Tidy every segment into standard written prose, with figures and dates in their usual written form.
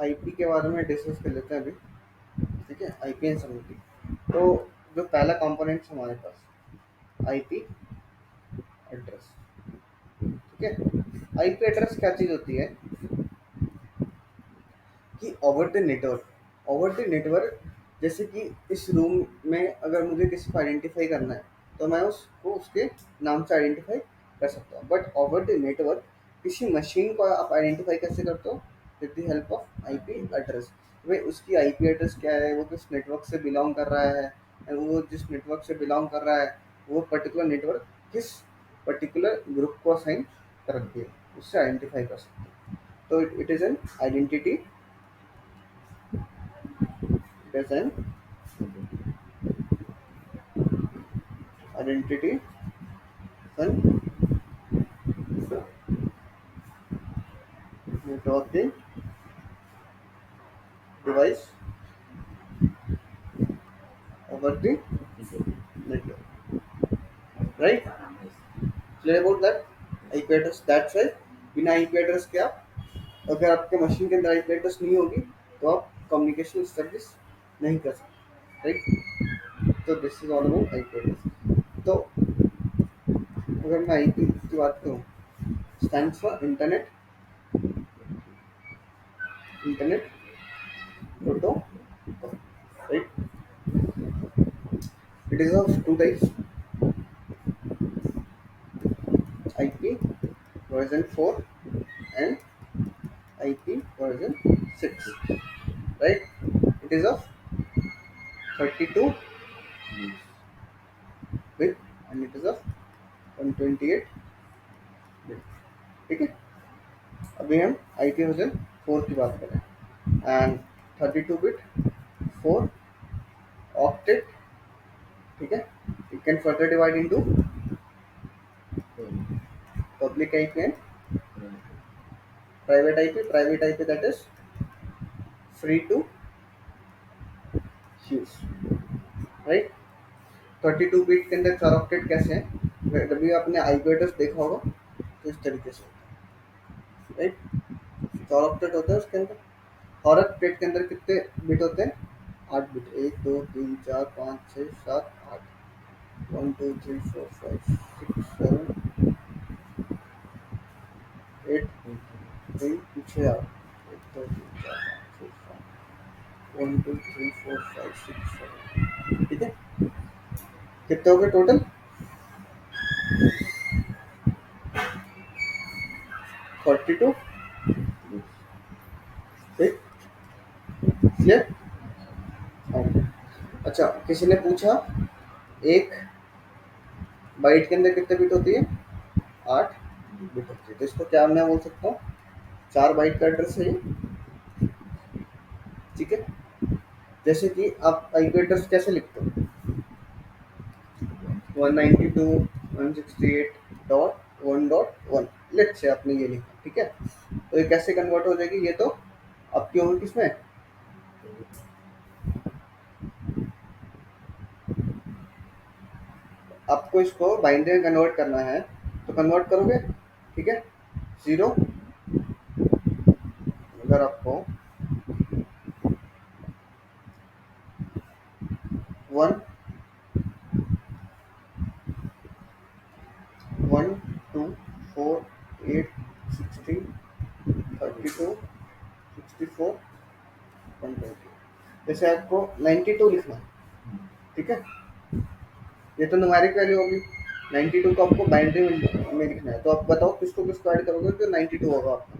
IP के बारे में डिस्कस कर लेते हैं अभी। ठीक है, आईपी एंड सबनेटिंग। तो जो पहला कंपोनेंट हमारे पास आईपी एड्रेस। ठीक है, आईपी एड्रेस क्या चीज़ होती है कि ओवर द नेटवर्क जैसे कि इस रूम में अगर मुझे किसी को आइडेंटिफाई करना है तो मैं उसको उसके नाम से आइडेंटिफाई कर सकता हूँ। बट ओवर द नेटवर्क किसी मशीन को आप आइडेंटिफाई कैसे करते हो? With the help of IP address. भाई उसकी आईपी एड्रेस क्या है, वो किस नेटवर्क से बिलोंग कर रहा है, and वो जिस नेटवर्क से बिलोंग कर रहा है वो पर्टिकुलर नेटवर्क किस पर्टिकुलर ग्रुप को असाइन कर रखी है, उससे आइडेंटिफाई कर सकते हैं। तो it is an identity, it is an identity and networking device over the network, right? Clear about that? IP address, that's right. बिना IP एड्रेस के आप, अगर आपके मशीन के अंदर IP एड्रेस नहीं होगी तो आप कम्युनिकेशन सर्विस नहीं कर सकते, राइट? तो this is all about IP address. तो अगर मैं IP की बात करूँ, stands for internet protocol, right? It is of two types: IP version 4 and IP version 6, right? It is of 32 bit and it is of 128 bit। ठीक है, अभी हम IP वर्जन 4 की बात करें। And 32 bit 4 octet. ठीक है, it can further divide into public IP and private IP। Private IP that is free to use, right? 32 bit के अंदर 4 ऑक्टेट कैसे हैं? जब भी आपने IP एड्रेस देखा होगा तो इस तरीके से, राइट? 4 ऑक्टेट होता है उसके अंदर। और ऑक्टेट के अंदर कितने बिट होते हैं? 8 बिट। 1 2 3 4 5 6 7 8। 1 2 3 4 5 6 7 8 3 पीछे आओ। 1 2 3 4 5 6 7 1 2 3 4 5 6 7। ठीक है, कितने हो गए टोटल? 42। ठीक, क्लियर? अच्छा, किसी ने पूछा एक बाइट के अंदर कितने बिट होती है? 8 बिट होती है। तो इसको क्या मैं बोल सकता हूँ? 4 बाइट का एड्रेस है ये। ठीक है, जैसे कि आप आईपी एड्रेस कैसे लिखते हो? 192.168.1.1, लेट्स से आपने ये लिखा। ठीक है, तो ये कैसे कन्वर्ट हो जाएगी? ये तो आपकी होगी किसमें? आपको इसको बाइनरी में कन्वर्ट करना है तो कन्वर्ट करोगे। ठीक है, 0 अगर आपको 1 1 2 4 8 16 32 64 120, जैसे आपको 92 लिखना है। ठीक है, ये तो न्यूमेरिक वैल्यू होगी। 92 को आपको बाइनरी में लिखना है, तो आप बताओ किसको किसको ऐड करोगे तो 92 होगा आपका?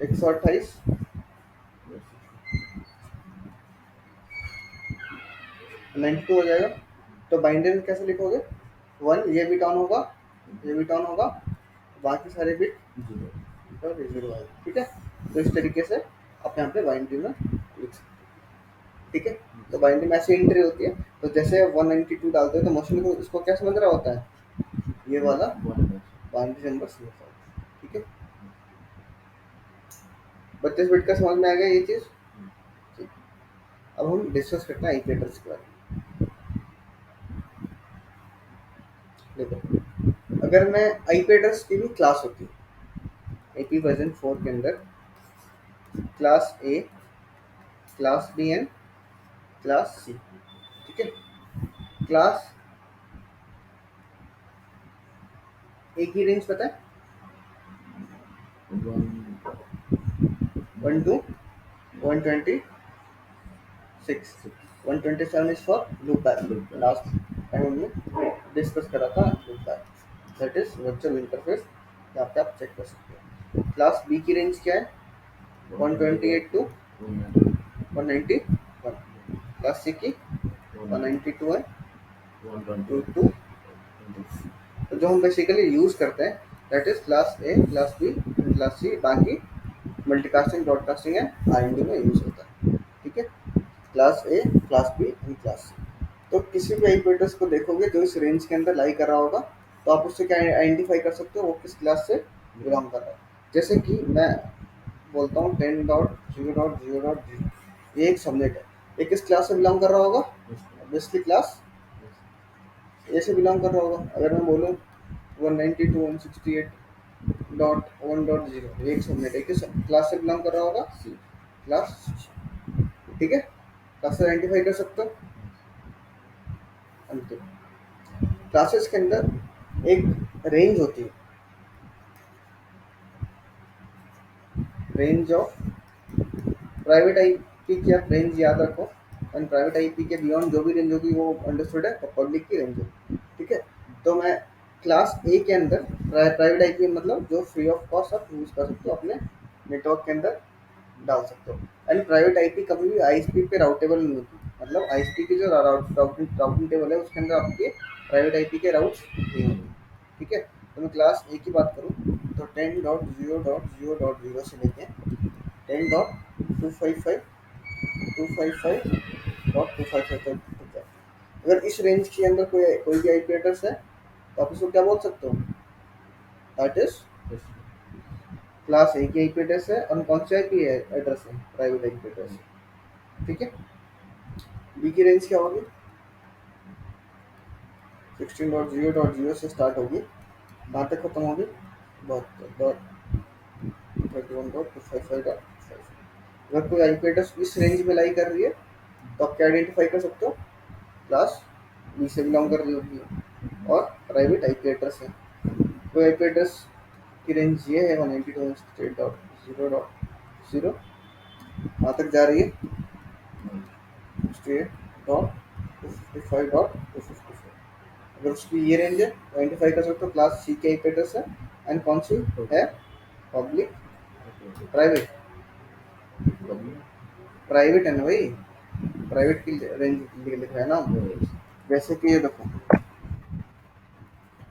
128 92 हो जाएगा। तो बाइनरी में कैसे लिखोगे? 1 ये बिट ऑन होगा, ये बिट ऑन होगा, बाकी सारे बिट तो 0 आएगा। ठीक है, तो इस तरीके से आप यहाँ पे बाइनरी में लिख सकते हैं। ठीक है, तो बाइनरी में ऐसी एंट्री होती है। तो जैसे 192 डालते हैं तो मशीन को इसको क्या समझ रहा होता है? ये वाला बाइनरी नंबर समझ रहा होता है। ठीक है, 32 बिट का समझ में आ गया ये चीज़? ठीक। अब हम डिस्कस करते हैं आईपी एड्रेस के बारे में। देखो, अगर मैं आईपी एड्रेस की भी क्लास होती है आईपी वर्जन 4 के अंदर, class A, class B and class C. ठीक है, क्लास ए की रेंज पता है, 1 to 126। 127 is for loop back, last time हमने डिस्कस करा था loop back, that is virtual interface. यहाँ पे आप चेक कर सकते हो। क्लास बी की रेंज क्या है, 128 टू 191। क्लास सी की 192 है, 2 तो जो हम बेसिकली यूज करते हैं that is class A, class B, class C. बाकी मल्टीकास्टिंग, ब्रॉडकास्टिंग एंड आरएनडी में यूज होता है। ठीक है, class A, class B and class C. तो किसी भी आईपी एड्रेस को देखोगे जो इस रेंज के अंदर लाई कर रहा होगा, तो आप उससे क्या आइडेंटिफाई कर सकते हो वो किस क्लास से बिलोंग कर रहा है। जैसे कि मैं बोलता हूँ 10.0.0.0, ये एक सबनेट है, ये किस क्लास से बिलोंग कर रहा होगा, ऑब्वियसली क्लास ए से बिलोंग कर रहा होगा। अगर मैं बोलूँ 192.168.1.0, ये एक सबनेट है, किस क्लास से बिलोंग कर रहा होगा, क्लास। ठीक है, क्लास से आइडेंटिफाई कर सकते हो। अंतिम क्लासेस के अंदर एक रेंज होती है, रेंज ऑफ प्राइवेट आईपी की आप रेंज याद रखो, एंड प्राइवेट आईपी के बियॉन्ड जो भी रेंज होगी वो अंडरस्टूड है, पब्लिक की रेंज होगी। ठीक है, तो मैं क्लास ए के अंदर प्राइवेट आईपी मतलब जो फ्री ऑफ कॉस्ट आप यूज कर सकते हो अपने नेटवर्क के अंदर डाल सकते हो। एंड प्राइवेट आईपी कभी भी आईएसपी पे राउटेबल नहीं होती, मतलब आईएसपी की जो राउटिंग टेबल है उसके अंदर आपके प्राइवेट आईपी के राउट्स नहीं होंगे। ठीक है, तो मैं क्लास ए की बात करूँ तो 10.0.0.0 से लेके 10.255.255.255 तक होता है। अगर इस रेंज के अंदर कोई कोई भी आईपी एड्रेस है तो आप इसको क्या बोल सकते हो, दैट इज क्लास ए की आईपी एड्रेस है, और कौन सी आईपी एड्रेस है, प्राइवेट आईपी एड्रेस है। ठीक है, बी की रेंज क्या होगी, 16.0.0 से स्टार्ट होगी, कहाँ तक खत्म होगी, 32.31.255.5। अगर कोई आईपी एड्रेस इस रेंज में लाई कर रही है तो आप क्या आइडेंटिफाई कर सकते हो, क्लास बी से बिलोंग कर रही होगी और प्राइवेट आईपी एड्रेस है। कोई आईपी एड्रेस की रेंज ये है 192.168.0.0, कहाँ तक जा रही है, 68.255.254। अगर उसकी ये रेंज है आइडेंटिफाई कर सकते हो क्लास सी की आईपी एड्रेस है, एंड कौन सी है, पब्लिक, प्राइवेट, प्राइवेट है ना भाई, प्राइवेट की रेंज लिख रहा है ना। वैसे कि ये देखो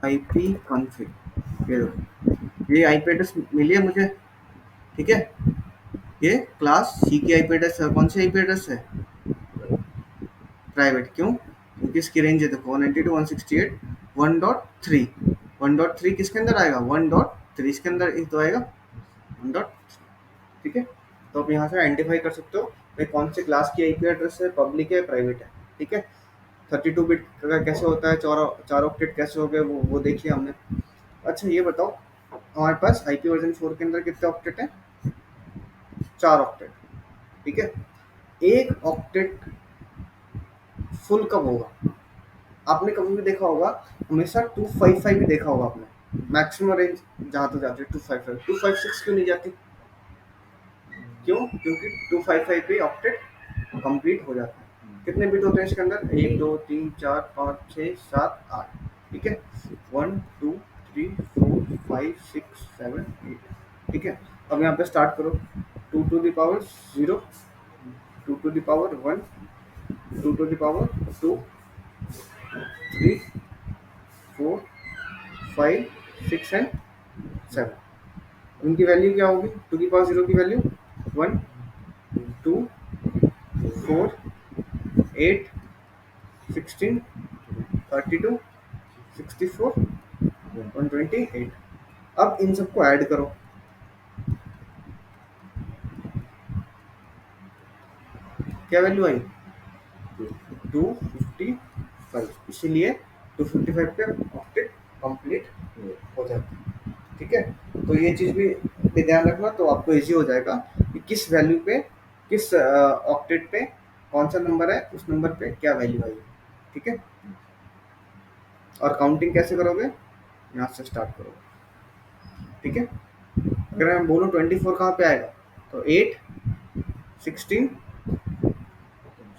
आईपी कॉन्फ़िग, ये देखो ये आईपी एड्रेस मिली है मुझे। ठीक है, ये क्लास सी की आईपी एड्रेस है, कौन सी आईपी एड्रेस है, प्राइवेट। क्यों, क्योंकि इसकी रेंज है देखो 192.168.1.3। 1.3 किसके अंदर आएगा, 1.3 इसके अंदर ही तो आएगा 1. ठीक है, तो आप यहाँ से आइडेंटिफाई कर सकते हो भाई कौन से क्लास की आईपी एड्रेस है, पब्लिक है, प्राइवेट है। ठीक है, 32 बिट का कैसे होता है, चार ऑक्टेट कैसे हो गए वो देखिए हमने। अच्छा ये बताओ, हमारे पास आईपी वर्जन 4 के अंदर कितने ऑक्टेट हैं, 4 ऑक्टेट। ठीक है, एक ऑक्टेट फुल कब होगा, आपने कभी भी देखा होगा, हमेशा 255 भी देखा होगा आपने, मैक्सिमम रेंज जहाँ तक जाती है 255, 256 क्यों नहीं जाती, क्यों, क्योंकि 255 पे ऑक्टेट कंप्लीट हो जाता है। कितने बिट होते हैं इसके अंदर, 1 2 3 4 5 6 7 8। ठीक है, 1 2 3 4 5 6 7 8। ठीक है, अब यहाँ पे स्टार्ट करो, 2 to the power 0, 2 to the power 1, 2 to the power 2, 3 4 5 6 and 7। उनकी वैल्यू क्या होगी, 2 की पावर 0 की वैल्यू 1 2 4 8 16 32 64 128। अब इन सबको ऐड करो, क्या वैल्यू आई, 255। इसीलिए 255 पे ऑक्टेट कंप्लीट हो जाती है। ठीक है, तो ये चीज़ भी ध्यान रखना, तो आपको इजी हो जाएगा कि किस वैल्यू पे, किस ऑक्टेट पे कौन सा नंबर है, उस नंबर पे क्या वैल्यू आएगी। ठीक है, और काउंटिंग कैसे करोगे, यहाँ से स्टार्ट करोगे। ठीक है, अगर मैं बोलूँ 24 कहाँ पे आएगा, तो 8, 16,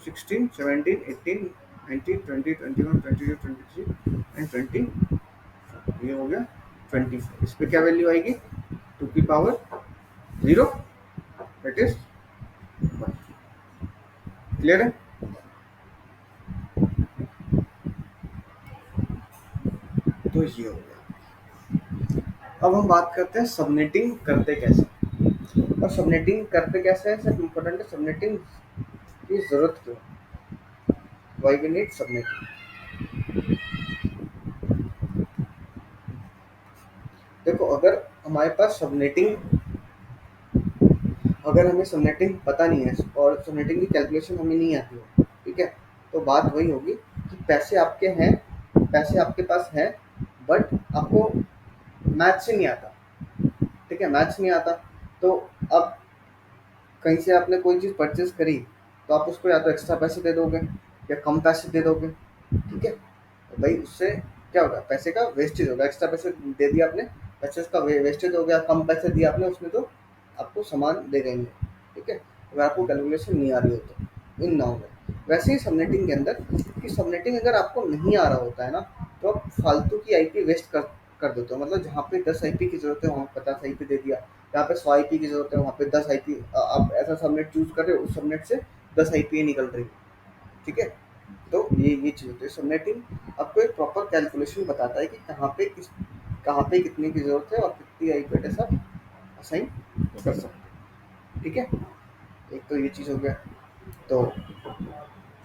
16, 17, 18, 19, 20, 21, 22, 23 एंड 20, ये हो गया 24। इस पे क्या वैल्यू आएगी, 2 की पावर 0, दैट इज 1। क्लियर है, तो ये हो गया। अब हम बात करते हैं सबनेटिंग करते कैसे, और सबनेटिंग करते कैसे है, सब इम्पोर्टेंट है। सबनेटिंग की जरूरत क्यों, वाई वी नीड सबनेटिंग। देखो, अगर हमारे पास सबनेटिंग, अगर हमें सबनेटिंग पता नहीं है और सबनेटिंग की कैलकुलेशन हमें नहीं आती हो, ठीक है, तो बात वही होगी कि पैसे आपके हैं, पैसे आपके पास हैं, बट आपको मैथ से नहीं आता। ठीक है, मैथ्स नहीं आता, तो अब कहीं से आपने कोई चीज़ परचेज करी, तो आप उसको या तो एक्स्ट्रा पैसे दे दोगे या कम पैसे दे दोगे। ठीक है, तो भाई उससे क्या होगा, पैसे का वेस्टेज होगा। एक्स्ट्रा पैसे दे दिया आपने, पैसे का वेस्टेज हो गया, कम पैसे दिए आपने उसमें, तो आपको सामान दे देंगे। ठीक है, अगर आपको कैलकुलेशन नहीं आ रही हो तो इन नाउ में, वैसे ही सबनेटिंग के अंदर, कि सबनेटिंग अगर आपको नहीं आ रहा होता है ना, तो आप फालतू की आईपी वेस्ट कर देते हो। मतलब जहाँ पे 10 आईपी की जरूरत है वहाँ 50 आईपी दे दिया, जहाँ पे 100 आईपी की जरूरत है वहाँ पे 10 आईपी, आप ऐसा सबनेट चूज कर रहे हो, उस सबनेट से 10 आईपी निकल रही है। ठीक है, तो ये चीज़ होती है। सबनेटिंग आपको एक प्रॉपर कैलकुलेशन बताता है कि कहाँ पे कितने की जरूरत है और कितनी आईपी एड्रेस आप असाइन कर सकते हैं। ठीक है, एक तो ये चीज़ हो गया। तो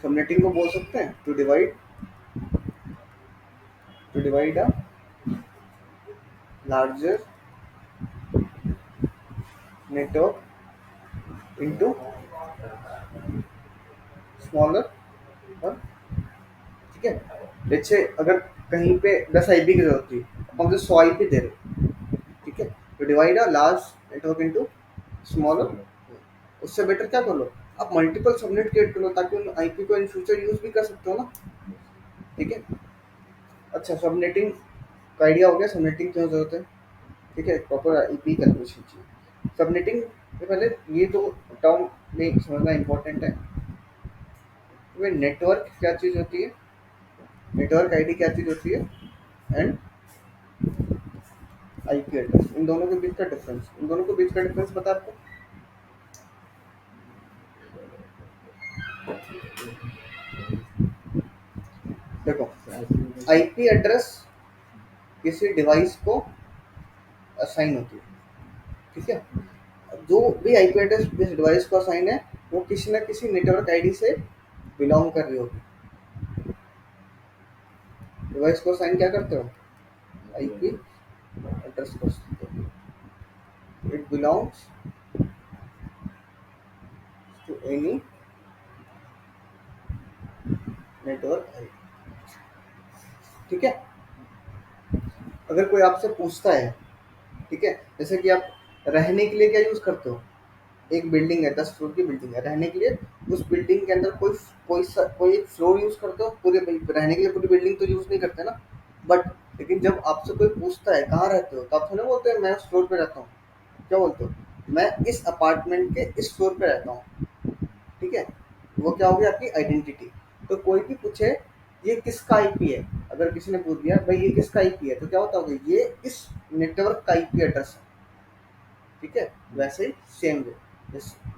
सबनेटिंग को बोल सकते हैं to divide a larger network into smaller one. ठीक है, जैसे अगर कहीं पे 10 आईपी की जरूरत थी, अब हम 100 आईपी दे रहे हैं। ठीक है, तो divide a large network into smaller. उससे बेटर क्या कर लो, आप मल्टीपल सबनेट क्रिएट कर लो, ताकि उन आईपी को इन फ्यूचर यूज भी कर सकते हो ना। ठीक है, अच्छा, सबनेटिंग का आइडिया हो गया, सबनेटिंग क्यों जरूरत है। ठीक है, प्रॉपर आईपी कैलकुलेशन चाहिए। सबनेटिंग से पहले ये तो टर्म में समझना इंपॉर्टेंट है। नेटवर्क क्या चीज़ होती है, नेटवर्क आईडी क्या चीज़ होती है, एंड आईपी एड्रेस, इन दोनों के बीच का डिफरेंस, इन दोनों के बीच का डिफरेंस पता है आपको। देखो, आईपी एड्रेस किसी डिवाइस को असाइन होती है। ठीक है, जो भी आईपी एड्रेस जिस डिवाइस को असाइन है, वो किसी ना किसी नेटवर्क आईडी से बिलोंग कर रही होगी। डिवाइस को असाइन क्या करते हो, आईपी एड्रेस को, it belongs to any network ID. ठीक है, अगर कोई आपसे पूछता है, ठीक है, जैसे कि आप रहने के लिए क्या यूज करते हो, एक बिल्डिंग है, 10 फ्लोर की बिल्डिंग है, रहने के लिए उस बिल्डिंग के अंदर कोई एक फ्लोर यूज करते हो, पूरे रहने के लिए पूरी बिल्डिंग तो यूज नहीं करते ना। बट लेकिन जब आपसे कोई पूछता है कहाँ रहते हो, तो आप थोड़ा बोलते हैं मैं उस फ्लोर पे रहता हूँ। क्या बोलते हो, मैं इस अपार्टमेंट के इस फ्लोर पे रहता हूँ। ठीक है, वो क्या होगी, आपकी आइडेंटिटी। तो कोई भी पूछे ये किसका आईपी है, अगर किसी ने पूछ दिया भाई ये किसका आईपी है, तो क्या होता होगा, ये इस नेटवर्क का आईपी एड्रेस है। ठीक है, वैसे ही सेम वे,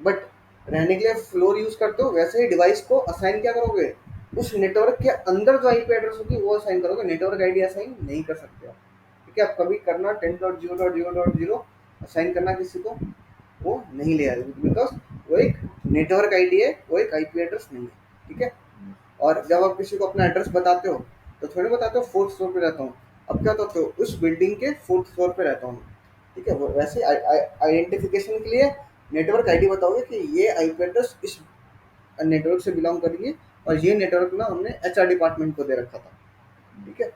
बट रहने के लिए फ्लोर यूज करते हो, वैसे ही डिवाइस को असाइन क्या करोगे, उस नेटवर्क के अंदर जो आईपी एड्रेस होगी वो असाइन करोगे, नेटवर्क आईडी असाइन नहीं कर सकते आप। ठीक है, आप कभी करना 10.0.0.0 असाइन करना किसी को, वो नहीं ले आएगी, बिकॉज वो एक नेटवर्क आईडी है, वो एक आईपी एड्रेस नहीं है। ठीक है, और जब आप किसी को अपना एड्रेस बताते हो, तो थोड़ी बताते हो 4th फ्लोर पे रहता हूँ, अब क्या बताते हो, उस बिल्डिंग के 4th फ्लोर पे रहता हूँ। ठीक है, वो वैसे आइडेंटिफिकेशन के लिए नेटवर्क आईडी बताओगे कि ये आईपी एड्रेस इस नेटवर्क से बिलोंग करेगी, और ये नेटवर्क ना हमने एचआर डिपार्टमेंट को दे रखा था। ठीक है,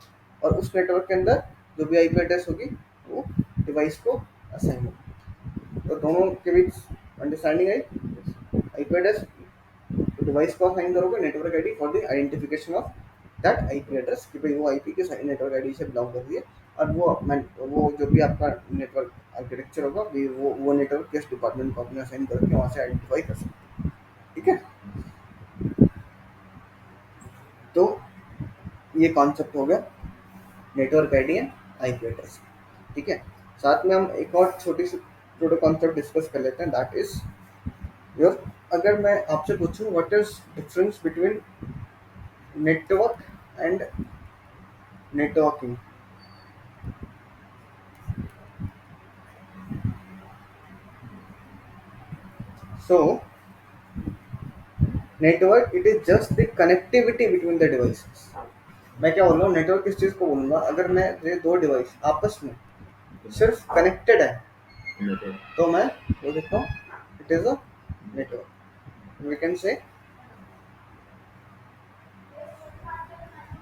और उस नेटवर्क के अंदर जो भी आईपी एड्रेस होगी वो डिवाइस को असाइन होगी। तो दोनों के बीच अंडरस्टैंडिंग है। आईपी एड्रेस तो डिवाइस को असाइन करोगे network ID for the identification of that IP address कि भाई वो आईपी किस नेटवर्क आईडी से बिलोंग कर रही है, और वो जो भी आपका नेटवर्क आर्किटेक्चर होगा वो नेटवर्क किस डिपार्टमेंट को अपने असाइन करके वहाँ से आइडेंटिफाई कर सकते हैं। ठीक है, तो ये कॉन्सेप्ट हो गया network ID and IP address. ठीक है, साथ में हम एक और छोटी सी छोटा कॉन्सेप्ट डिस्कस कर लेते हैं, दैट इज योर, अगर मैं आपसे पूछूं what is difference between network and networking. So network it is just the connectivity between the devices. मैं क्या बोल रहा हूँ, नेटवर्क किस चीज़ को बोलूँगा, अगर मैं ये दो डिवाइस आपस में सिर्फ कनेक्टेड है तो मैं वो देखता हूँ it is a network. We can say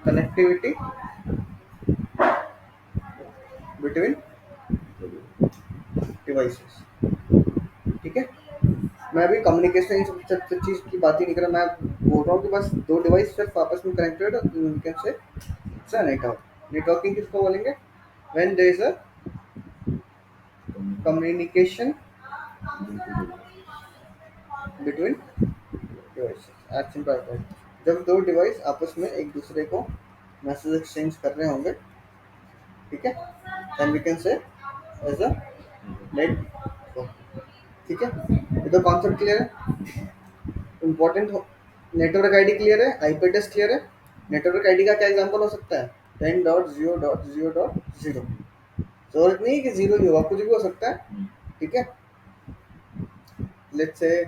connectivity between devices. ठीक है, मैं अभी कम्युनिकेशन इन सब चीज़ की बात ही नहीं कर रहा, मैं बोल रहा हूँ कि बस दो डिवाइस सिर्फ आपस में connected we can say it's a network. Networking किसको बोलेंगे, when there is a communication between devices at simple. जब दो डिवाइस आपस में एक दूसरे को मैसेज एक्सचेंज कर रहे होंगे, ठीक है, then we can say as a network. ठीक है, ये तो कॉन्सेप्ट क्लियर है, इम्पोर्टेंट हो। नेटवर्क आईडी क्लियर है, आईपी एड्रेस क्लियर है। नेटवर्क आईडी का क्या एग्जांपल हो सकता है, 10.0.0.0। जरूरत नहीं है कि जीरो ही होगा, कुछ भी हो सकता है। ठीक है, लेट्स से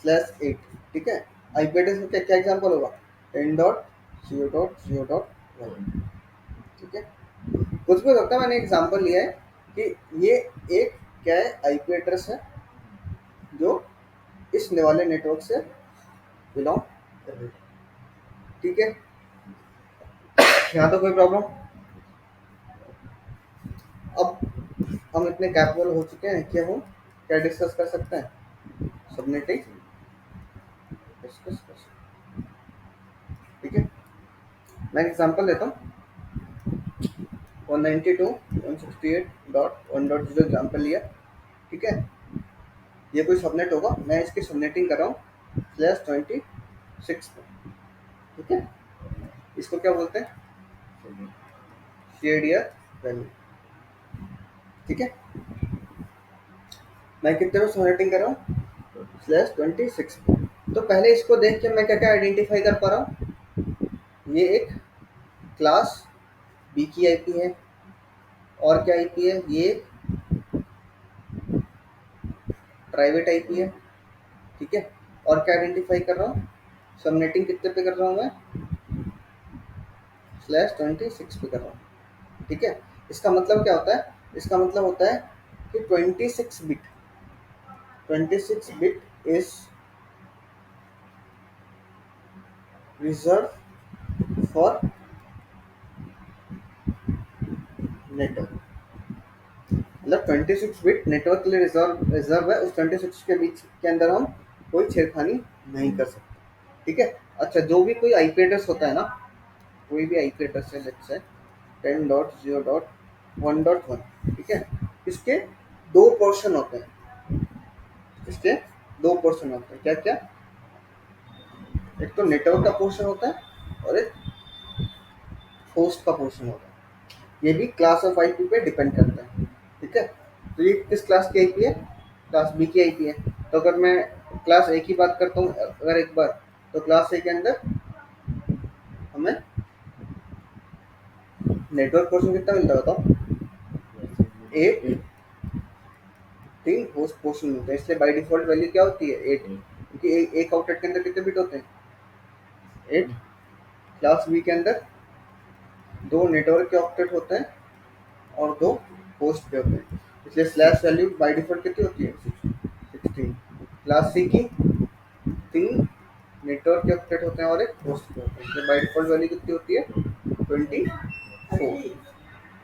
/8। ठीक है, आईपी एड्रेस का क्या एग्जांपल होगा, 10.0.0.1। ठीक है, कुछ भी हो सकता है, मैंने एग्जांपल लिया है कि ये एक क्या है, आईपी एड्रेस है जो इस वाले नेटवर्क से बिलोंग कर रही है। ठीक है, यहाँ तो कोई प्रॉब्लम। अब हम इतने कैपेबल हो चुके हैं कि हम क्या डिस्कस कर सकते हैं, सबनेटिंग डिस्कस कर सकते हैं। ठीक है, मैं एग्जांपल लेता हूँ, 192.168.1.0 एग्जाम्पल लिया। ठीक है, ये कोई सबनेट होगा, मैं इसकी सबनेटिंग कर रहा हूँ /26 पे। ठीक है, इसको क्या बोलते हैं, शेयर्ड वैल्यू। ठीक है, मैं कितने में सबनेटिंग कर रहा हूँ, /26 पे। तो पहले इसको देख के मैं क्या क्या आइडेंटिफाई कर पा रहा हूँ, ये एक क्लास बी की आईपी है, और क्या आईपी है, ये प्राइवेट आईपी है। ठीक है, और क्या आइडेंटिफाई कर रहा हूँ, सबनेटिंग कितने पे कर रहा हूँ मैं, /26 पे कर रहा हूँ। ठीक है, इसका मतलब क्या होता है, इसका मतलब होता है कि 26 bit is reserve for network. मतलब 26 बिट नेटवर्क के लिए रिजर्व है, उस 26 के बीच के अंदर हम कोई छेड़खानी नहीं कर सकते। ठीक है, अच्छा, जो भी कोई आईपी एड्रेस होता है ना, कोई भी आईपी एड्रेस है, लेट्स से 10.0.1.1। ठीक है, इसके दो पोर्शन होते हैं, इसके दो पोर्शन होते हैं, क्या क्या, एक तो नेटवर्क का पोर्शन होता है और एक होस्ट का पोर्शन होता है। ये भी क्लास ऑफ आईपी पे डिपेंड करता है। ठीक है, तो ये किस क्लास की आईपी है, क्लास बी की आईपी है। तो अगर मैं क्लास ए की बात करता हूँ अगर एक बार, तो क्लास ए के अंदर हमें नेटवर्क पोर्शन कितना मिलता है बताओ, 8। 3 होस्ट पोर्शन मिलते हैं, इसलिए बाय डिफॉल्ट वैल्यू क्या होती है, 8, क्योंकि एक आउटलेट के अंदर कितने बिट होते हैं, 8। क्लास बी के अंदर 2 नेटवर्क के ऑक्टेट होते हैं और 2 होस्ट के होते हैं, इसलिए स्लैश वैल्यू बाय डिफॉल्ट कितनी होती है, 16। क्लास सी की 3 नेटवर्क के ऑक्टेट होते हैं और एक होस्ट के होते हैं, इसलिए बाय डिफॉल्ट वैल्यू कितनी होती है, 24।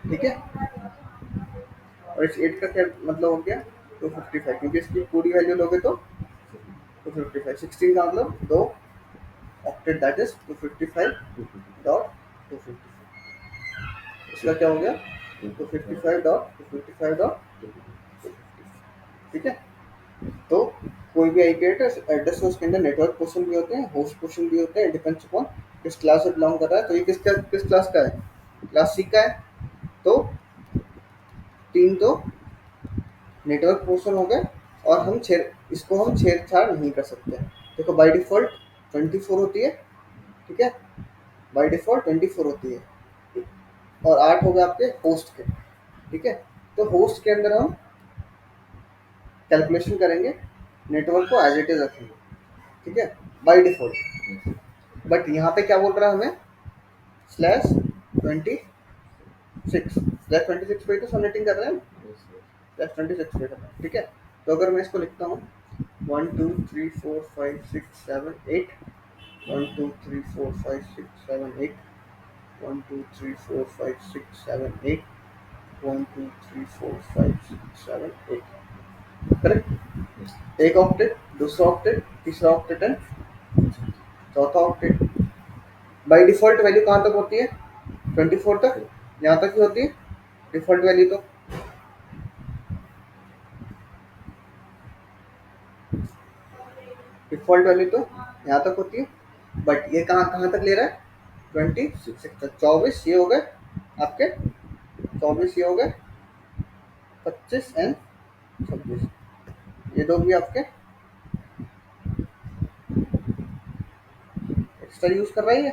ठीक है। और इस 8 का क्या मतलब हो गया 255, क्योंकि इसकी पूरी वैल्यू लोगे तो 255, 16 का मतलब 2 ऑक्टेट, दैट इज 255.255। इसका क्या हो गया 255.255. ठीक है। तो कोई भी आईपी एड्रेस है उसके अंदर नेटवर्क पोर्शन भी होते हैं, होस्ट पोर्शन भी होते हैं, डिपेंड्स अपॉन किस क्लास से बिलोंग कर रहा है। तो ये किस क्लास का है, क्लास सी का है। तो तीन तो नेटवर्क पोर्शन हो गए, और इसको हम छेड़छाड़ नहीं कर सकते। देखो बाय डिफॉल्ट 24 होती है, ठीक है, बाय डिफॉल्ट 24 होती है, और 8 हो गए आपके होस्ट के। ठीक है। तो होस्ट के अंदर हम कैलकुलेशन करेंगे, नेटवर्क को एज इट इज रखेंगे, ठीक है, बाय डिफॉल्ट। बट यहाँ पे क्या बोल रहा है हमें, स्लैश 26, स्लैश 26 पे तो सबनेटिंग कर रहे हैं, स्लैश 26 पे कर रहे हैं। ठीक है। तो अगर मैं इसको लिखता हूँ 1 2 3 4 5 6 7 8, 1 2 3 4 5 6 7 8, 1 2 3 4 5 6 7 8, 1 2 3 4 5 6 7 8, करेक्ट। एक ऑक्टेट, दूसरा ऑक्टेट, तीसरा ऑक्टेट एंड चौथा ऑक्टेट। बाई डिफॉल्ट वैल्यू कहाँ तक होती है, 24 तक, यहाँ तक ही होती है डिफॉल्ट वैल्यू। तो डिफॉल्ट वैल्यू तो यहाँ तक होती है, बट ये कहाँ कहाँ तक ले रहा है, 26 तक। 24 ये हो गए आपके, 24 ये हो गए, 25 एंड 26, ये दो भी आपके एक्स्ट्रा यूज कर रही है।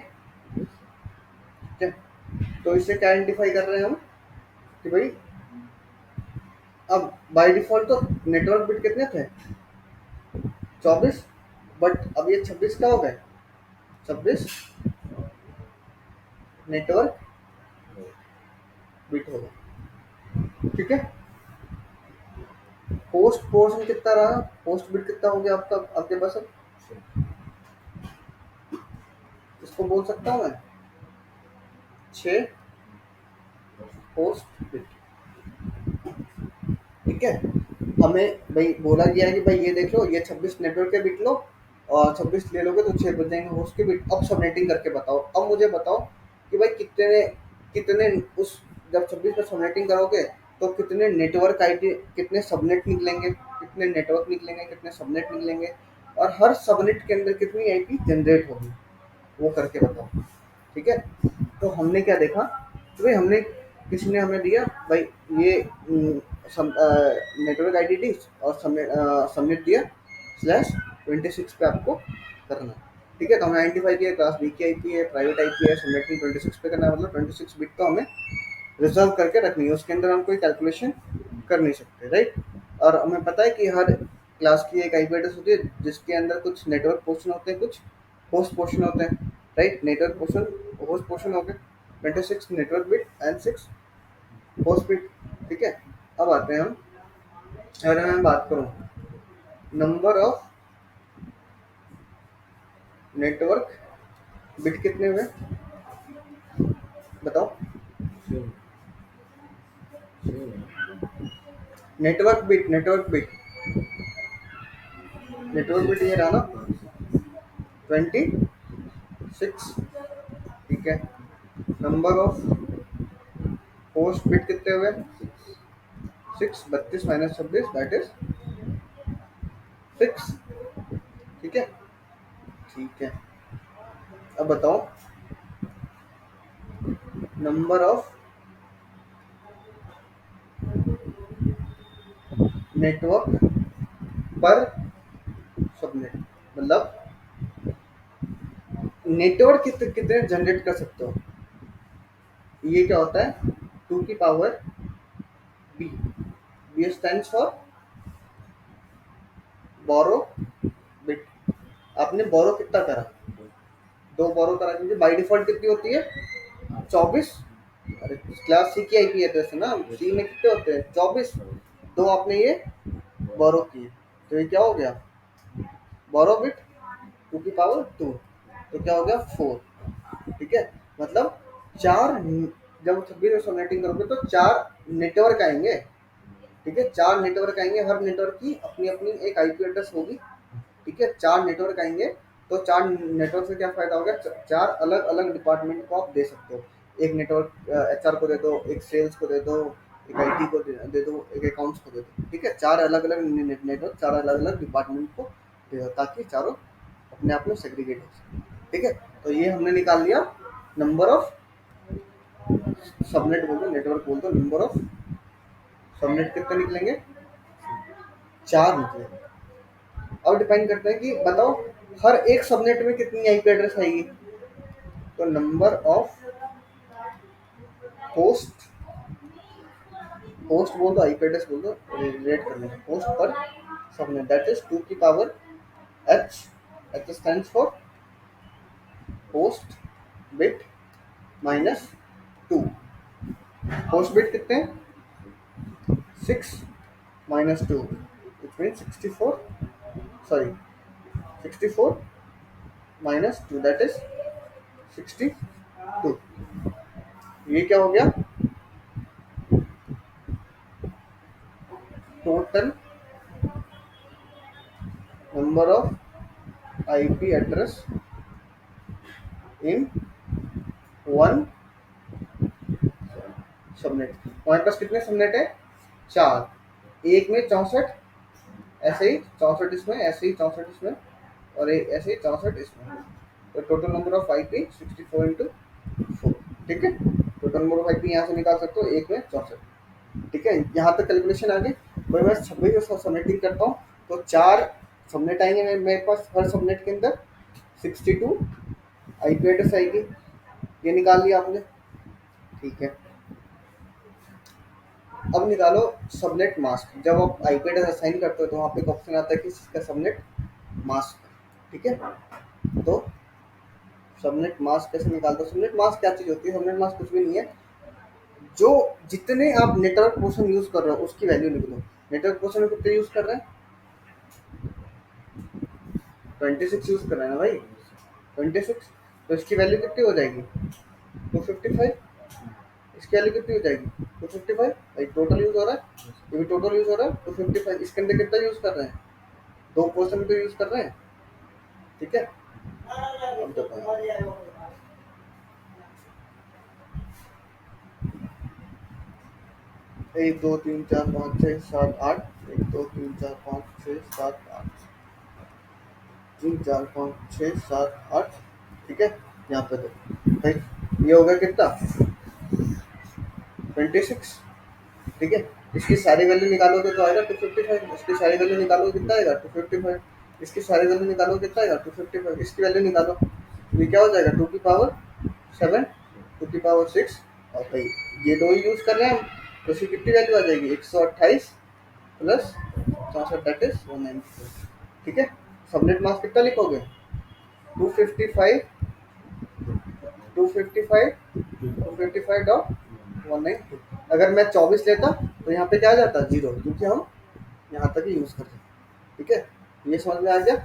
ठीक है। तो इससे क्या आइडेंटिफाई कर रहे हैं हम कि भाई अब बाय डिफॉल्ट तो नेटवर्क बिट कितने थे, 24, बट अब ये 26 का हो गए, 26 नेटवर्क बिट हो गए। ठीक है। पोस्ट पोर्शन कितना रहा, पोस्ट बिट कितना हो गया आपका आपके पास, अब इसको बोल सकता हूँ मैं 6 पोस्ट बिट। ठीक है। हमें भाई बोला गया है कि भाई ये देख लो, ये 26 नेटवर्क के बिट लो, और 26 ले लोगे तो 6 बच जाएंगे होस्ट के बिट। अब सबनेटिंग करके बताओ, अब मुझे बताओ कि भाई कितने कितने उस जब 26 में सबनेटिंग करोगे तो कितने नेटवर्क आईडी, कितने सबनेट निकलेंगे, कितने नेटवर्क निकलेंगे, कितने सबनेट निकलेंगे, और हर सबनेट के अंदर कितनी आईपी जनरेट होगी, वो करके बताओ। ठीक है। तो हमने क्या देखा कि भाई हमने किसी ने हमें दिया भाई ये नेटवर्क आईडी और सबमिट दिया, स्लैश 26 पे आपको करना है। ठीक है। तो हमने आइडेंटिफाई किया क्लास बी की आईपी है, प्राइवेट आईपी है, सबमिटिंग 26 पे करना है, मतलब 26 बिट तो हमें रिजर्व करके रखनी है, उसके अंदर हम कोई कैलकुलेशन कर नहीं सकते, राइट। और हमें पता है कि हर क्लास की एक आईपी एड्रेस होती है जिसके अंदर कुछ नेटवर्क पोर्शन होते हैं, कुछ होस्ट पोर्शन होते हैं, right. Network portion, host portion हो गए 26 network bit and 6 host bit. ठीक है। अब आते हैं हम, अगर मैं बात करूं नंबर ऑफ नेटवर्क बिट कितने हुए बताओ, नेटवर्क बिट ये रहा ना 26। ठीक है। नंबर ऑफ होस्ट बिट कितने हुए, 6, 32 माइनस 26 दैट इज 6। ठीक है। ठीक है। अब बताओ नंबर ऑफ नेटवर्क पर सबनेट, मतलब नेटवर्क कितने कितने जनरेट कर सकते हो। ये क्या होता है 2 की power B, B stand for borrow bit. आपने बोरो कितना करा, 2 बोरो करा, क्योंकि बाई डिफॉल्ट कितनी होती है 24। अरे क्लास सी की आईपी एड्रेस है ना, सी में कितने होते हैं 24, 2 आपने ये बोरो किए, तो ये क्या हो गया बोरो बिट 2 की पावर 2, तो क्या हो गया 4। ठीक है। मतलब 4 जब 26 में सबनेटिंग करोगे तो 4 नेटवर्क आएंगे। ठीक है, 4 नेटवर्क आएंगे, हर नेटवर्क की अपनी अपनी एक आईपी एड्रेस होगी। ठीक है, 4 नेटवर्क आएंगे, तो 4 नेटवर्क से क्या फायदा होगा, 4 अलग अलग डिपार्टमेंट को आप दे सकते हो। एक नेटवर्क एचआर को दे दो, एक सेल्स को दे दो, एक आईटी को दे दो, एक अकाउंट्स को दे दो। ठीक है, 4 अलग अलग नेटवर्क 4 अलग अलग डिपार्टमेंट को दे दो, ताकि चारों अपने आप में सेग्रीगेट हो सके। ठीक है, तो ये हमने निकाल लिया नंबर ऑफ सबनेट, बोल दो नेटवर्क, बोल दो नंबर ऑफ सबनेट कितने निकलेंगे, 4 निकलेंगे। अब डिफाइन करते हैं कि बताओ हर एक सबनेट में कितनी आईपी एड्रेस आएगी। तो नंबर ऑफ होस्ट, होस्ट बोल दो, आईपी एड्रेस बोल दो, रिलेट कर लेंगे होस्ट पर सबनेट, दैट इज 2 की power H, H stands for host bit minus 2। Host bit कितने हैं, 6 minus 2, which mean 64, sorry 64 minus 2, that is 62। ये क्या हो गया, total number of IP address in one subnet. हमारे पास कितने सबनेट है, 4, एक में 64, ऐसे ही 64 इसमें, ऐसे ही 64 इसमें, और एक ऐसे ही 64 इसमें। तो total number of IP 64 into 4। ठीक है, टोटल नंबर ऑफ आईपी यहाँ से निकाल सकते हो, एक में 64। ठीक है, यहाँ तक कैलकुलेशन आ गई। भाई मैं 26 का सबनेटिंग करता हूँ, तो 4 सबनेट आएंगे मेरे पास, हर सबनेट के अंदर 62 आईपी एड्रेस आएगी। ये निकाल लिया आपने। ठीक है, अब निकालो सबनेट मास्क। जब आप आईपी एड्रेस असाइन करते हो तो वहाँ पे एक ऑप्शन आता है कि इसका सबनेट मास्क। ठीक है, तो सबनेट मास्क कैसे निकालते हो। सबनेट मास्क क्या चीज़ होती है, सबनेट मास्क कुछ भी नहीं है, जो जितने आप नेटवर्क पोर्शन यूज कर रहे हो उसकी वैल्यू लिख दो। नेटवर्क पोर्शन में कितने यूज कर रहे हैं, 26 यूज कर रहे हैं ना भाई, 26। तो इसकी वैल्यू कितनी हो जाएगी, 255। इसकी वैल्यू कितनी हो जाएगी, 255। भाई टोटल यूज हो रहा है, ये भी टोटल यूज हो रहा है 255। इसके अंदर कितना यूज कर रहे हैं, 2% तो यूज कर रहे हैं। ठीक है, अब देखो 1 2 3 4 5 6 7 8, 1 2 3 4 5 6 7 8, 3 4 5 6 7 8। ठीक है, यहाँ पे देखो भाई ये हो गया कितना, 26। ठीक है, इसकी सारी वैल्यू निकालोगे तो आएगा 255। इसकी सारी वैल्यू निकालोगे कितना आएगा, 255। इसकी सारी वैल्यू निकालोगे कितना आएगा, 255। इसकी वैल्यू निकालो तो ये क्या हो जाएगा, 2 की पावर 7, 2 की पावर 6। और भाई ये दो ही यूज कर रहे हैं हम, तो इसकी कितनी वैल्यू आ जाएगी, 128 प्लस 64, दैट इज 194। ठीक है, सबनेट मास्क कितना लिखोगे, 255, 255, 255.192। अगर मैं 24 लेता तो यहाँ पे क्या आ जाता, 0, क्योंकि हम यहाँ तक ही यूज करते हैं। ठीक है, ये समझ में आ गया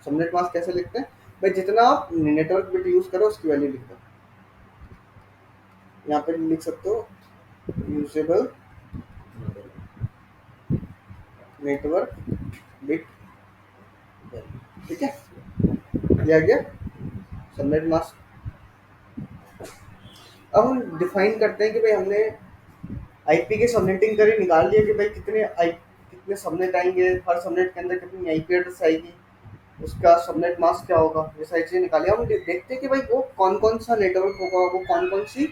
सबनेट मास्क कैसे लिखते हैं। भाई जितना आप नेटवर्क बिट यूज करो उसकी वैल्यू लिख दो। यहाँ पे लिख सकते हो यूजेबल नेटवर्क बिट वैल्यू। ठीक है, ये आ गया सबनेट मास्क। अब हम डिफाइन करते हैं कि भाई हमने आईपी की सबनेटिंग करी, निकाल लिया कि भाई कितने सबनेट आएंगे, हर सबनेट के अंदर कितनी आईपी एड्रेस आएगी, उसका सबनेट मास्क क्या होगा, ये सारी चीजें निकाली। हम देखते हैं कि भाई वो कौन कौन सा नेटवर्क होगा, वो कौन कौन सी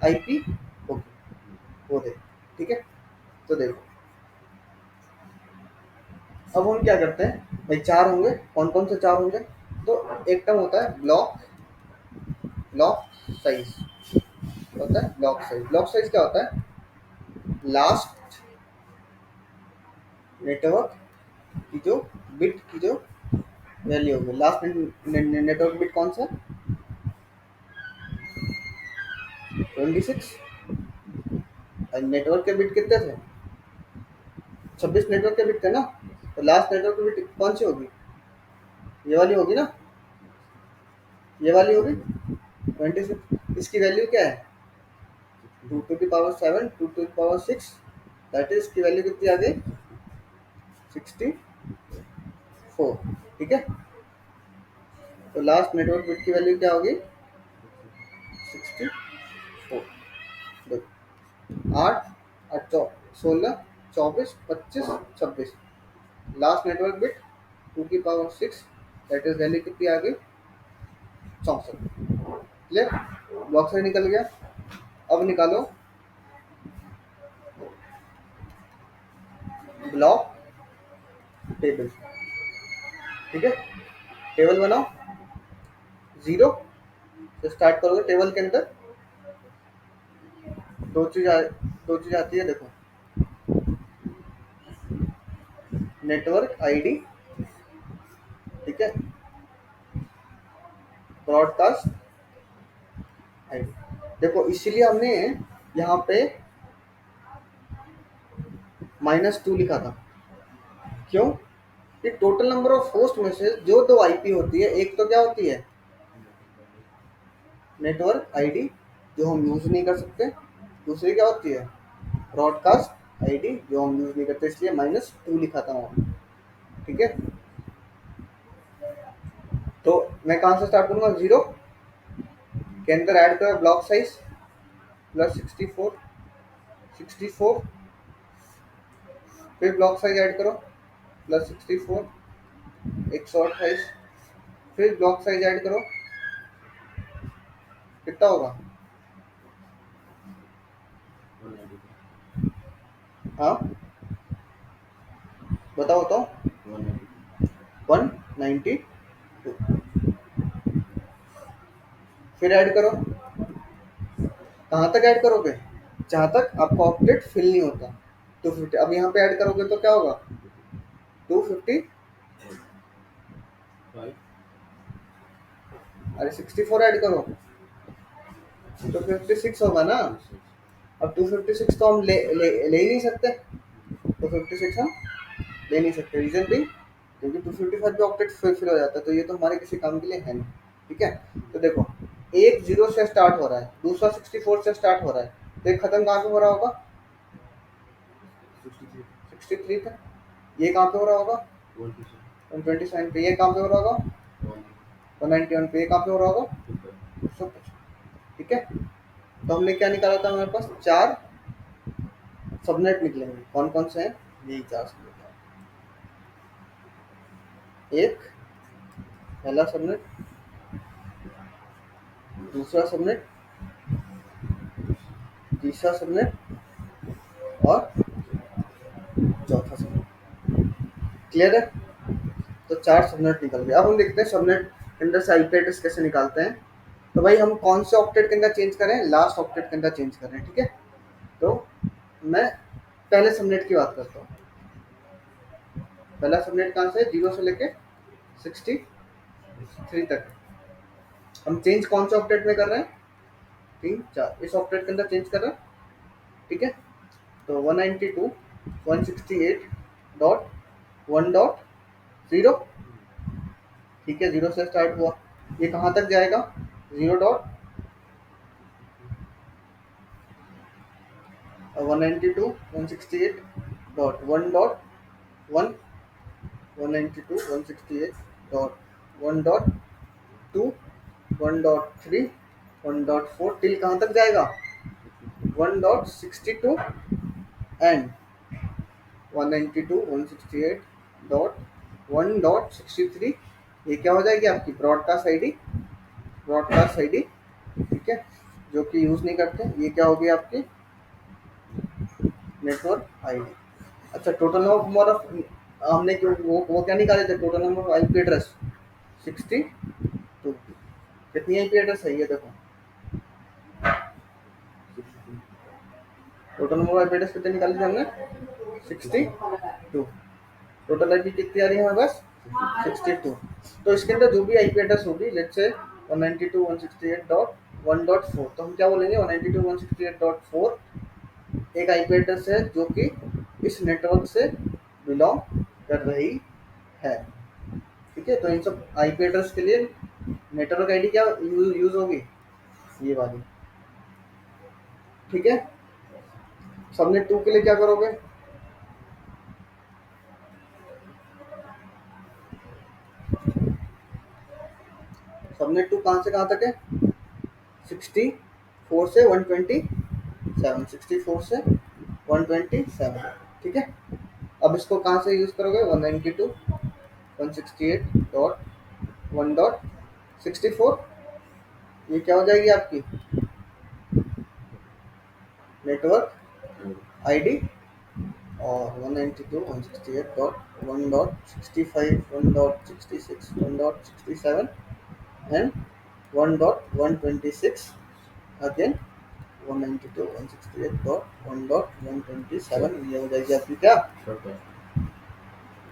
आईपी होगी, वो देख। ठीक है, तो देखो अब हम क्या करते हैं, भाई 4 होंगे, कौन कौन से 4 होंगे। तो एक टर्म होता है ब्लॉक, ब्लॉक साइज होता है, ब्लॉक साइज। ब्लॉक साइज क्या होता है, लास्ट नेटवर्क की जो बिट की जो वैल्यू होगी। लास्ट नेटवर्क बिट कौन सा, 26। नेटवर्क के बिट कितने थे, 26 नेटवर्क के बिट थे ना, तो लास्ट नेटवर्क की बिट कौन सी होगी, ये वाली होगी ना, ये वाली होगी 26। इसकी वैल्यू क्या है, 2 to the power 7, 2 to the power 6, that is की वैल्यू कितनी आ गई 64। ठीक है, तो लास्ट नेटवर्क बिट की वैल्यू क्या होगी 64। देखो 8 8 16 24 25 26, लास्ट नेटवर्क बिट 2 की पावर 6, दैट इज वैल्यू कितनी आ गई 64। क्लियर, ब्लॉक से निकल गया। अब निकालो ब्लॉक टेबल। ठीक है, टेबल बनाओ, जीरो से स्टार्ट करोगे। टेबल के अंदर दो चीज दो चीज आती है, देखो नेटवर्क आईडी, ठीक है, ब्रॉडकास्ट आईडी। देखो इसीलिए हमने यहाँ पे -2 लिखा था। क्यों? कि टोटल नंबर ऑफ होस्ट में से जो दो आईपी होती है, एक तो क्या होती है नेटवर्क आईडी जो हम यूज नहीं कर सकते, दूसरी क्या होती है ब्रॉडकास्ट आईडी जो हम यूज नहीं करते, इसलिए -2 लिखा था वहाँ। ठीक है, तो मैं कहाँ से स्टार्ट करूँगा, जीरो के अंदर ऐड करो ब्लॉक साइज प्लस 64, 64, फिर ब्लॉक साइज ऐड करो प्लस 64, 128, फिर ब्लॉक साइज ऐड करो, कितना होगा, हाँ बताओ बताओ, 192, फिर ऐड करो, कहाँ तक ऐड करोगे जहाँ तक आपका ऑक्टेट फिल नहीं होता, 250। अब यहाँ पे ऐड करोगे तो क्या होगा 250, अरे 64 ऐड करो तो 56 होगा ना। अब 256 तो हम ले ही नहीं सकते, 256 हम ले नहीं सकते, रीजन भी क्योंकि 255 पे ऑक्टेट फिल हो जाता है, तो ये तो हमारे किसी काम के लिए है नहीं। ठीक है, तो देखो एक जीरो से स्टार्ट हो रहा है, दूसरा 64 से स्टार्ट हो रहा है, तो एक खत्म कहाँ पे हो रहा होगा 63 पे, ये कहाँ पे हो रहा होगा 127 पे, ये कहाँ पे हो रहा होगा 191 पे, ये कहाँ पे हो रहा होगा 125। ठीक है, तो हमने क्या निकाला था, हमारे पास 4 सबनेट निकलेंगे, कौन कौन से हैं, यही 4 सबनेट। एक पहला सबनेट, दूसरा सबनेट, तीसरा सबनेट और चौथा सबनेट। क्लियर है, तो 4 सबनेट निकल गए। अब हम देखते हैं सबनेट के अंदर से आईपी एड्रेस कैसे निकालते हैं। तो भाई हम कौन से ऑक्टेट के अंदर चेंज करें, लास्ट ऑक्टेट के अंदर चेंज करें। ठीक है, तो मैं पहले सबनेट की बात करता हूँ। पहला सबनेट कहाँ से, 0 से लेके 63 तक। हम चेंज कौन से ऑक्टेट में कर रहे हैं, 3 4 इस ऑक्टेट के अंदर चेंज कर रहे हैं। ठीक है, तो 192.168.1.0, ठीक है, 0 से स्टार्ट हुआ, ये कहाँ तक जाएगा 0.192.168.1.1, 192.168.1.2, 1.3, 1.4 टिल कहाँ तक जाएगा 1.62 एंड 192.168.1.63, ये क्या हो जाएगी आपकी ब्रॉडकास्ट आईडी, ब्रॉडकास्ट आईडी। ठीक है, जो कि यूज़ नहीं करते, ये क्या होगी आपकी नेटवर्क आईडी। अच्छा, टोटल नंबर ऑफ हमने क्यों वो क्या निकाले थे, total number of IP address 62। कितनी आईपी एड्रेस है ये देखो, total number of IP address कितने निकाले थे हमने 62। टोटल आईपी कितनी आ रही है हमारे पास 62। तो इसके अंदर जो भी आईपी एड्रेस होगी, लेट्स से 192.168.1.4, तो हम क्या बोलेंगे 192.168.4 एक आईपी एड्रेस है जो कि इस नेटवर्क से बिलोंग कर रही है। ठीक है, तो इन सब आईपी एड्रेस के लिए नेटवर्क आईडी क्या यूज होगी, ये वाली। ठीक है। सबनेट 2 के लिए क्या करोगे? सबनेट 2 कहाँ से कहाँ तक है? 64 से 127, 64 से 127, ठीक है। अब इसको कहाँ से यूज करोगे? 192.168.1.64, ये क्या हो जाएगी आपकी नेटवर्क आईडी। और 192.168.1.65, 1.66, 1.67 and 1.126 again 192.168.1.127, ये हो जाएगी आपकी क्या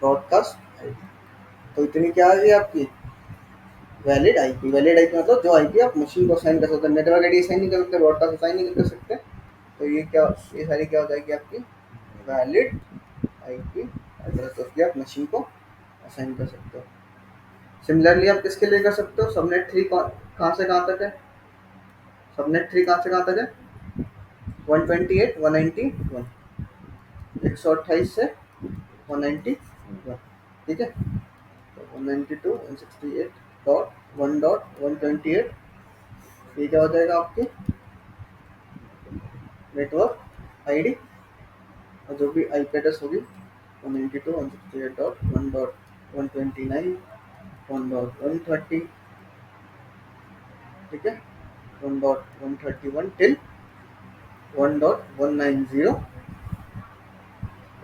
ब्रॉडकास्ट आईडी। तो इतनी क्या आ गई आपकी वैलिड आईपी। वैलिड आईपी मतलब जो आईपी आप मशीन को असाइन कर सकते हैं। नेटवर्क आईडी असाइन नहीं कर सकते, ब्रॉडकास्ट असाइन नहीं कर सकते। तो ये क्या, ये सारी क्या हो जाएगी आपकी वैलिड आईपी एड्रेस, उसकी आप मशीन को असाइन कर सकते हो। सिमिलरली आप किसके लिए कर सकते हो? सबनेट 3 कहाँ से कहाँ तक है? सबनेट 3 कहाँ से कहाँ तक है? 128, 191, 128 से 191, ठीक है। तो 192.168.1.128, ये क्या हो जाएगा आपकी नेटवर्क आईडी। और जो भी आईपी एड्रेस होगी 192.168.1.129, 1.130, ठीक है, 1.131 टिल 1.190,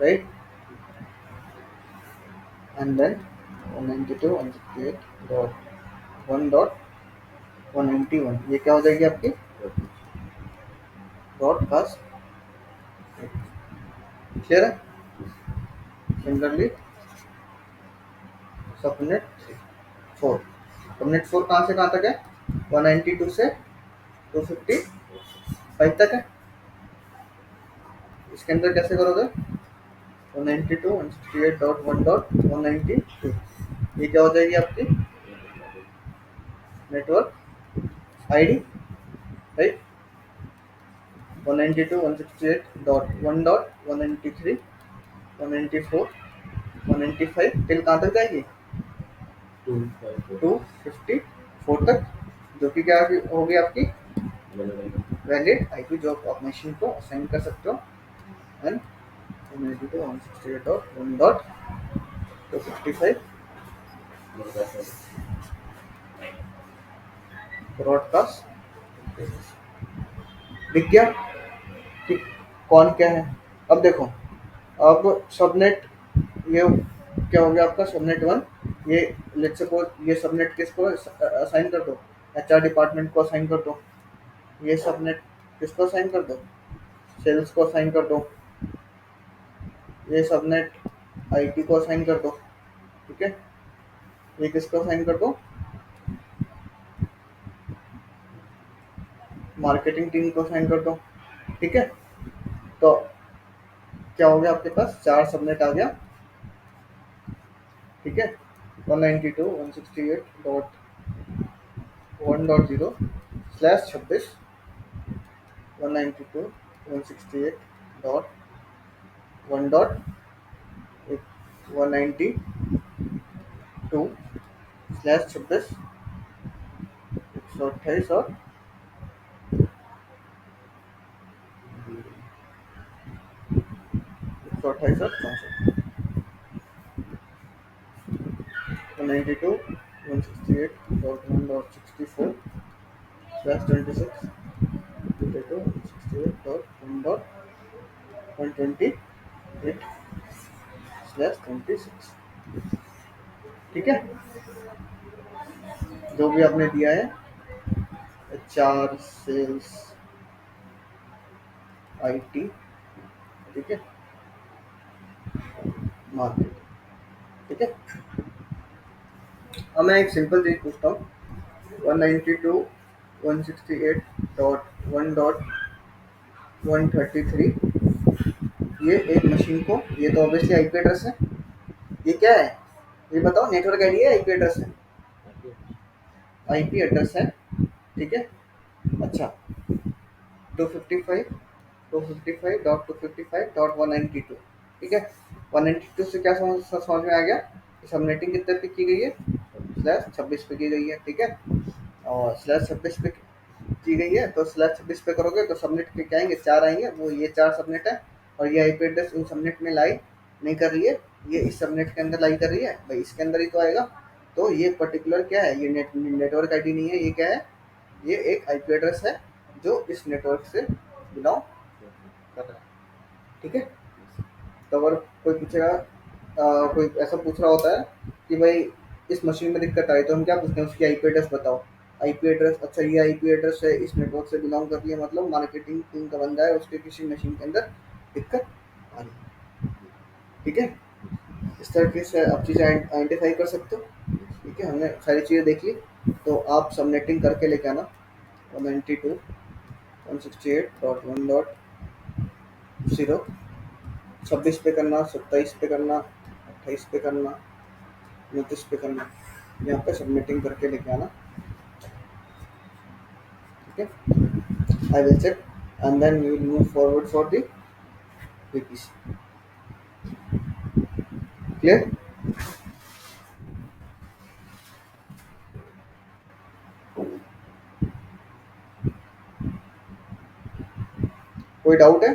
राइट। एंड देन 192.168.1.191, ये क्या हो जाएगी आपकी ब्रॉडकास्ट, क्लियर है। सिमिलरली सबनेट 4, सबनेट 4 कहाँ से कहाँ तक है? 192 से 255 तक है। इसके अंदर कैसे करोगे? 192.168.1.192, ये क्या हो जाएगी आपकी नेटवर्क आईडी, राइट। 192.168.1.193, 194, 195 टिल कहाँ तक जाएगी? 254 तक, जो कि क्या होगी आपकी वैलिड आईपी, जो आप मशीन को असाइन कर सकते हो। And 192.168.1.255 broadcast. दिख गया कि कौन क्या है? अब देखो, अब सबनेट, ये क्या हो गया आपका सबनेट 1। ये लेट्स सपोज ये सबनेट किसको असाइन कर दो? एचआर डिपार्टमेंट को असाइन कर दो। ये सबनेट किसको असाइन कर दो? सेल्स को असाइन कर दो। ये सबनेट आईटी को असाइन कर दो, ठीक है। ये किसको असाइन कर दो? मार्केटिंग टीम को असाइन कर दो, ठीक है। तो क्या हो गया आपके पास? 4 सबनेट आ गया, ठीक है। 192.168.1.0/26, 192.168.192/26, 128 और 128 और 64, 192.168.1.64/26, 128.1.128/26, ठीक है। जो भी आपने दिया है, एचआर, सेल्स, आईटी, ठीक है, मार्केट, ठीक है। अब मैं एक सिंपल चीज पूछता हूँ। 192.168.1.133, ये एक मशीन को, ये तो ऑब्वियसली आईपी एड्रेस है। ये क्या है? ये बताओ, नेटवर्क आईडी है, आईपी एड्रेस है? आईपी एड्रेस है, ठीक है। अच्छा, 255 255.255.192। ठीक है, 192 से क्या समझ में आ गया कि सबनेटिंग कितने पे की गई है, स्लैश 26 पे की गई है। ठीक है, और स्लैश 26 पे की गई है, तो स्लैश 26 पे करोगे तो सबनेट के क्या आएंगे, चार आएंगे, वो ये चार सबनेट है। और ये आईपी एड्रेस इन सबनेट में लाई नहीं कर रही है, ये इस सबनेट के अंदर लाई कर रही है, भाई इसके अंदर ही तो आएगा। तो ये पर्टिकुलर क्या है, ये नेटवर्क आईडी नहीं है, ये क्या है, ये एक आईपी एड्रेस है जो इस नेटवर्क से बिलोंग कर रहा है। ठीक है, तो अगर कोई पूछेगा, कोई ऐसा पूछ रहा होता है कि भाई इस मशीन में दिक्कत आई, तो हम क्या पूछते हैं, उसकी आईपी एड्रेस बताओ। आईपी एड्रेस, अच्छा ये आईपी एड्रेस है, इस नेटवर्क से बिलोंग करती है, मतलब मार्केटिंग टीम का बंदा है, उसके किसी मशीन के अंदर दिक्कत आ रही है। ठीक है, इस तरीके से आप चीज़ें आइडेंटिफाई कर सकते हो। ठीक है, हमने सारी चीज़ें देख ली, तो आप सबनेटिंग करके लेके आना 192.168.1.0, 26 पे करना, 27 पे करना, 28 पे करना, 29 पे करना, यहाँ पे सबमिटिंग करके लेके आना। ठीक है, I will check and then we will move forward for the VPC। Clear? कोई डाउट है?